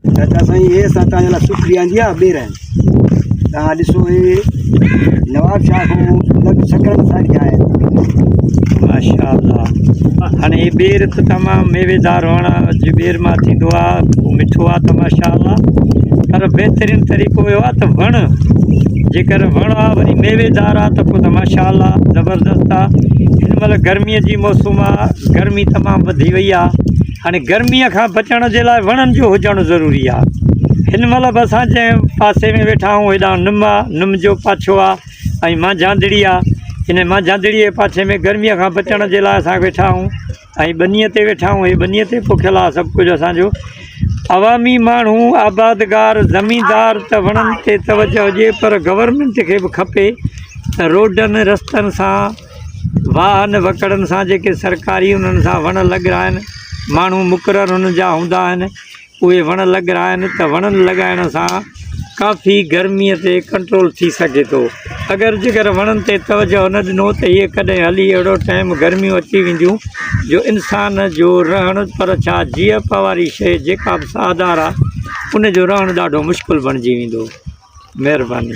चाचा साईं ये असां तव्हांजे लाइ शुक्रिया जी आहे ॿेर आहिनि तव्हां ॾिसो हे नवाब शाह खां मतिलबु सकरनि साइड जा आहिनि माशाअल्लाह। हाणे हे ॿेर त तमामु मेवेदार वण जो ॿेर मां थींदो आहे उहो मिठो आहे त माशाअल्लाह, पर बहितरीनु तरीक़ो इहो आहे त वण जेकर वण आहे वरी मेवेदार आहे त पोइ त माशाअल्लाह ज़बरदस्त आहे। हिन महिल गर्मीअ जी मौसम आहे, गर्मी तमामु वधी वई आहे। हाणे गर्मीअ खां बचण जे लाइ वणनि जो हुजणु ज़रूरी आहे। हिन महिल बि असां जंहिं पासे में वेठा आहियूं हेॾां निम आहे, निम जो पाछो आहे ऐं मांझांदड़ी आहे। हिन मांझांदड़ीअ जे पाछे में गर्मीअ खां बचण जे लाइ असां वेठा आहियूं ऐं बनीअ ते वेठा आहियूं। हे बनीअ ते पोखियल आहे सभु कुझु असांजो। अवामी माण्हू आबादगार ज़मीनदार त वणनि ते तवजो हुजे, पर गवर्नमेंट खे बि खपे त रोडनि रस्तनि सां वाहन वकड़नि सां जेके सरकारी उन्हनि सां वण लॻाइनि, माण्हू मुक़ररु हुन जा हूंदा आहिनि उहे वण लॻाइनि त वणनि लॻाइण सां काफ़ी गर्मीअ ते कंट्रोल थी सघे थो। अगरि जेकर वणनि ते तवजो न ॾिनो त इहे कॾहिं हली अहिड़ो टाइम गर्मियूं अची वेंदियूं जो इंसान जो रहणु, पर छा जीअप वारी शइ जेका बि साधार आहे उनजो रहणु ॾाढो मुश्किल बणिजी वेंदो। महिरबानी।